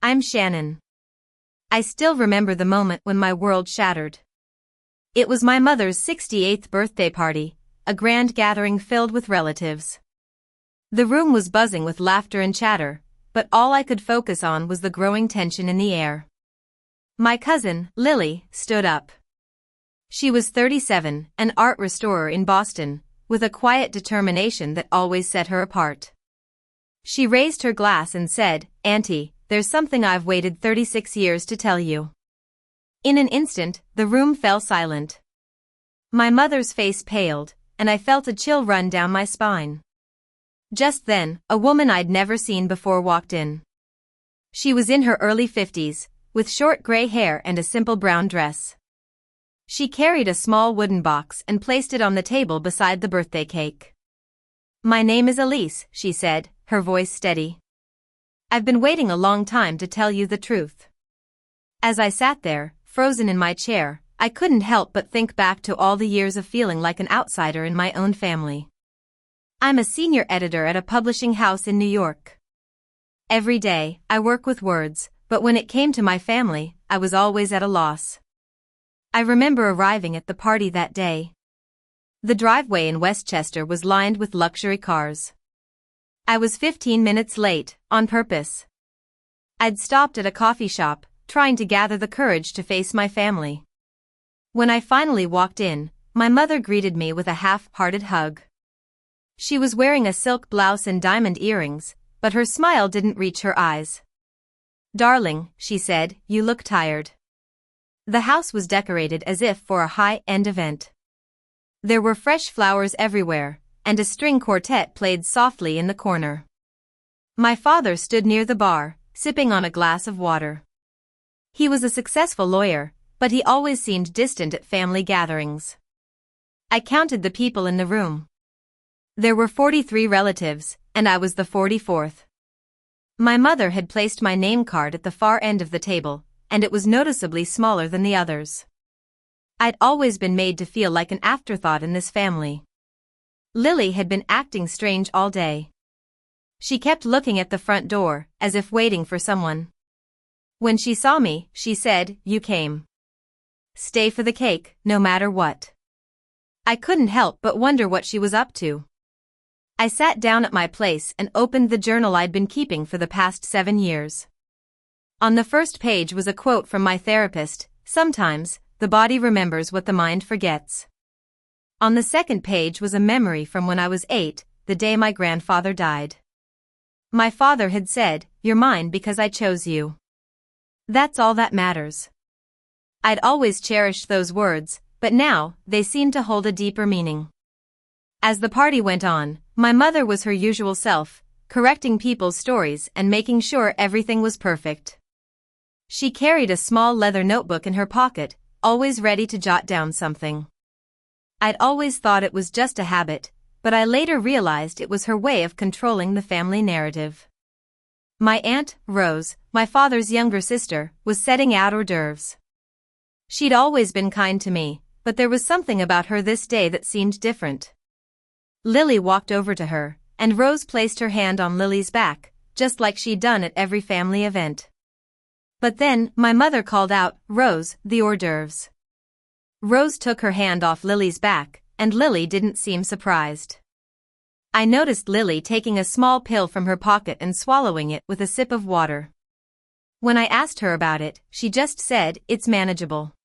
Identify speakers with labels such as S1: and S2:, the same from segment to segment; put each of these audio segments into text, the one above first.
S1: I'm Shannon. I still remember the moment when my world shattered. It was my mother's 68th birthday party, a grand gathering filled with relatives. The room was buzzing with laughter and chatter, but all I could focus on was the growing tension in the air. My cousin, Lily, stood up. She was 37, an art restorer in Boston, with a quiet determination that always set her apart. She raised her glass and said, "Auntie, there's something I've waited 36 years to tell you." In an instant, the room fell silent. My mother's face paled, and I felt a chill run down my spine. Just then, a woman I'd never seen before walked in. She was in her early 50s, with short gray hair and a simple brown dress. She carried a small wooden box and placed it on the table beside the birthday cake. "My name is Elise," she said, her voice steady. "I've been waiting a long time to tell you the truth." As I sat there, frozen in my chair, I couldn't help but think back to all the years of feeling like an outsider in my own family. I'm a senior editor at a publishing house in New York. Every day, I work with words, but when it came to my family, I was always at a loss. I remember arriving at the party that day. The driveway in Westchester was lined with luxury cars. I was 15 minutes late, on purpose. I'd stopped at a coffee shop, trying to gather the courage to face my family. When I finally walked in, my mother greeted me with a half-hearted hug. She was wearing a silk blouse and diamond earrings, but her smile didn't reach her eyes. "Darling," she said, "you look tired." The house was decorated as if for a high-end event. There were fresh flowers everywhere, and a string quartet played softly in the corner. My father stood near the bar, sipping on a glass of water. He was a successful lawyer, but he always seemed distant at family gatherings. I counted the people in the room. There were 43 relatives, and I was the 44th. My mother had placed my name card at the far end of the table, and it was noticeably smaller than the others. I'd always been made to feel like an afterthought in this family. Lily had been acting strange all day. She kept looking at the front door, as if waiting for someone. When she saw me, she said, "You came. Stay for the cake, no matter what." I couldn't help but wonder what she was up to. I sat down at my place and opened the journal I'd been keeping for the past 7 years. On the first page was a quote from my therapist, "Sometimes, the body remembers what the mind forgets." On the second page was a memory from when I was 8, the day my grandfather died. My father had said, "You're mine because I chose you. That's all that matters." I'd always cherished those words, but now, they seemed to hold a deeper meaning. As the party went on, my mother was her usual self, correcting people's stories and making sure everything was perfect. She carried a small leather notebook in her pocket, always ready to jot down something. I'd always thought it was just a habit, but I later realized it was her way of controlling the family narrative. My aunt, Rose, my father's younger sister, was setting out hors d'oeuvres. She'd always been kind to me, but there was something about her this day that seemed different. Lily walked over to her, and Rose placed her hand on Lily's back, just like she'd done at every family event. But then, my mother called out, "Rose, the hors d'oeuvres." Rose took her hand off Lily's back, and Lily didn't seem surprised. I noticed Lily taking a small pill from her pocket and swallowing it with a sip of water. When I asked her about it, she just said, "It's manageable.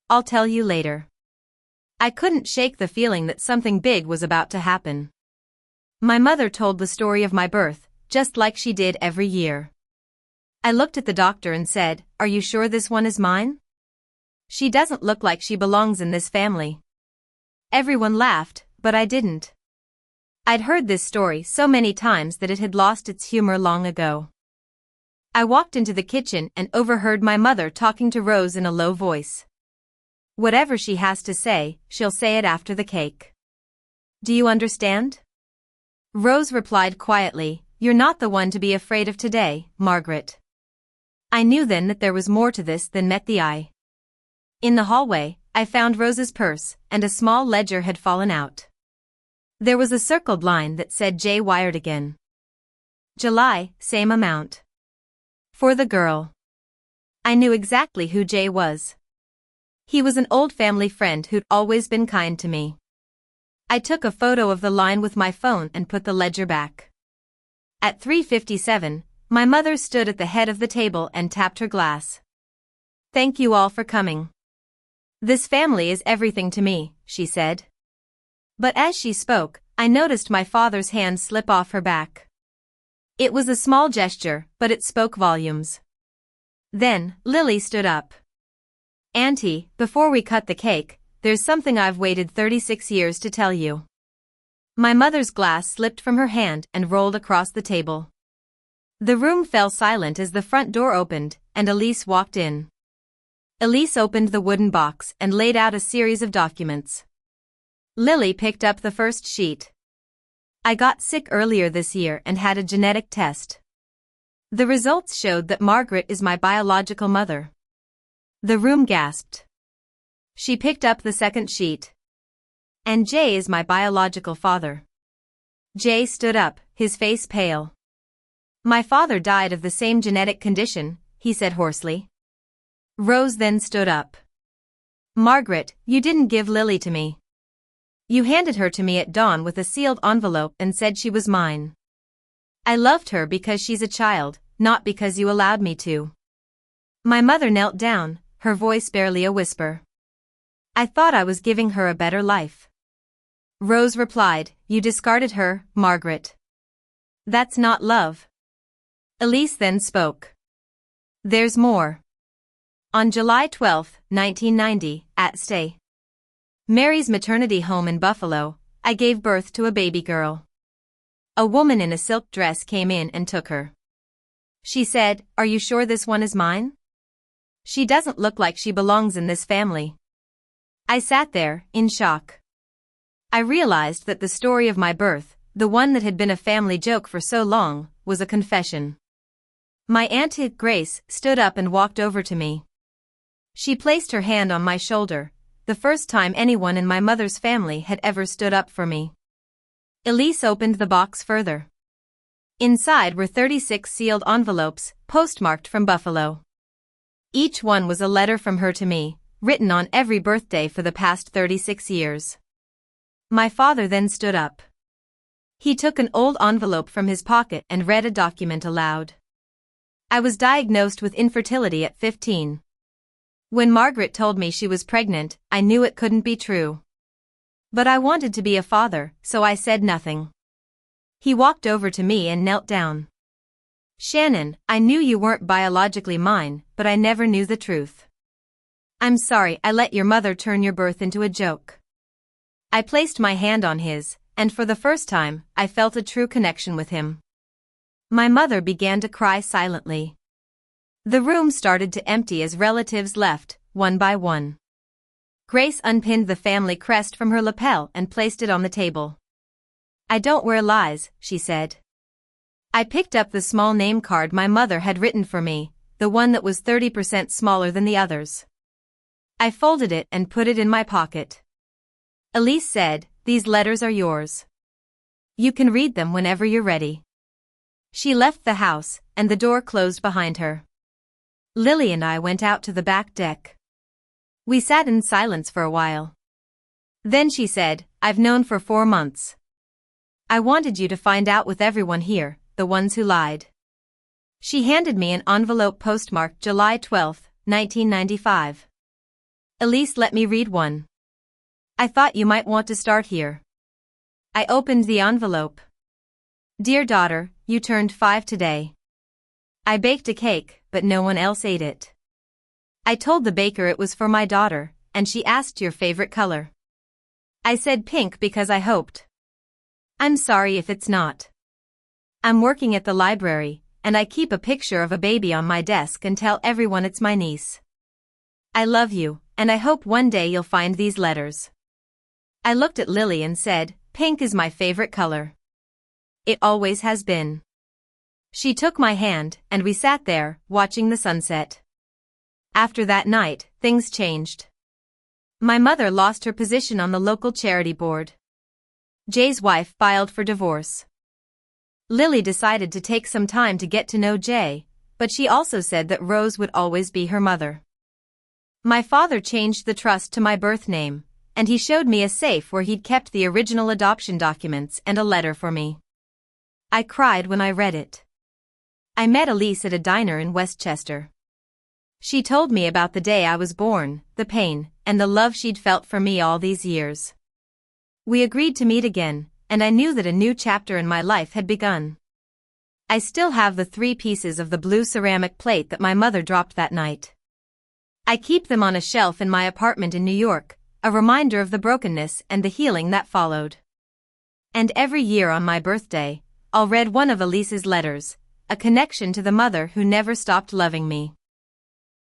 S1: I'll tell you later." I couldn't shake the feeling that something big was about to happen. My mother told the story of my birth, just like she did every year. I looked at the doctor and said, "Are you sure this one is mine? She doesn't look like she belongs in this family." Everyone laughed, but I didn't. I'd heard this story so many times that it had lost its humor long ago. I walked into the kitchen and overheard my mother talking to Rose in a low voice. "Whatever she has to say, she'll say it after the cake. Do you understand?" Rose replied quietly, "You're not the one to be afraid of today, Margaret." I knew then that there was more to this than met the eye. In the hallway, I found Rose's purse, and a small ledger had fallen out. There was a circled line that said J wired again. July, same amount. For the girl. I knew exactly who Jay was. He was an old family friend who'd always been kind to me. I took a photo of the line with my phone and put the ledger back. At 3:57, my mother stood at the head of the table and tapped her glass. "Thank you all for coming. This family is everything to me," she said. But as she spoke, I noticed my father's hand slip off her back. It was a small gesture, but it spoke volumes. Then, Lily stood up. "Auntie, before we cut the cake, there's something I've waited 36 years to tell you." My mother's glass slipped from her hand and rolled across the table. The room fell silent as the front door opened, and Elise walked in. Elise opened the wooden box and laid out a series of documents. Lily picked up the first sheet. "I got sick earlier this year and had a genetic test. The results showed that Margaret is my biological mother." The room gasped. She picked up the second sheet. "And Jay is my biological father." Jay stood up, his face pale. "My father died of the same genetic condition," he said hoarsely. Rose then stood up. "Margaret, you didn't give Lily to me. You handed her to me at dawn with a sealed envelope and said she was mine. I loved her because she's a child, not because you allowed me to." My mother knelt down, her voice barely a whisper. "I thought I was giving her a better life." Rose replied, "You discarded her, Margaret. That's not love." Elise then spoke. "There's more." On July 12, 1990, at Stay Mary's maternity home in Buffalo, I gave birth to a baby girl. A woman in a silk dress came in and took her. She said, "Are you sure this one is mine? She doesn't look like she belongs in this family." I sat there, in shock. I realized that the story of my birth, the one that had been a family joke for so long, was a confession. My Aunt Grace stood up and walked over to me. She placed her hand on my shoulder, the first time anyone in my mother's family had ever stood up for me. Elise opened the box further. Inside were 36 sealed envelopes, postmarked from Buffalo. Each one was a letter from her to me, written on every birthday for the past 36 years. My father then stood up. He took an old envelope from his pocket and read a document aloud. "I was diagnosed with infertility at 15. When Margaret told me she was pregnant, I knew it couldn't be true. But I wanted to be a father, so I said nothing." He walked over to me and knelt down. "Shannon, I knew you weren't biologically mine, but I never knew the truth. I'm sorry I let your mother turn your birth into a joke." I placed my hand on his, and for the first time, I felt a true connection with him. My mother began to cry silently. The room started to empty as relatives left, one by one. Grace unpinned the family crest from her lapel and placed it on the table. "I don't wear lies," she said. I picked up the small name card my mother had written for me, the one that was 30% smaller than the others. I folded it and put it in my pocket. Elise said, "These letters are yours. You can read them whenever you're ready." She left the house, and the door closed behind her. Lily and I went out to the back deck. We sat in silence for a while. Then she said, "I've known for 4 months. I wanted you to find out with everyone here, the ones who lied." She handed me an envelope postmarked July 12, 1995. "Elise let me read one. I thought you might want to start here." I opened the envelope. "Dear daughter, you turned 5 today. I baked a cake, but no one else ate it. I told the baker it was for my daughter, and she asked your favorite color. I said pink because I hoped. I'm sorry if it's not. I'm working at the library, and I keep a picture of a baby on my desk and tell everyone it's my niece. I love you, and I hope one day you'll find these letters." I looked at Lily and said, "Pink is my favorite color. It always has been." She took my hand, and we sat there, watching the sunset. After that night, things changed. My mother lost her position on the local charity board. Jay's wife filed for divorce. Lily decided to take some time to get to know Jay, but she also said that Rose would always be her mother. My father changed the trust to my birth name, and he showed me a safe where he'd kept the original adoption documents and a letter for me. I cried when I read it. I met Elise at a diner in Westchester. She told me about the day I was born, the pain, and the love she'd felt for me all these years. We agreed to meet again, and I knew that a new chapter in my life had begun. I still have the 3 pieces of the blue ceramic plate that my mother dropped that night. I keep them on a shelf in my apartment in New York, a reminder of the brokenness and the healing that followed. And every year on my birthday, I'll read one of Elise's letters, a connection to the mother who never stopped loving me.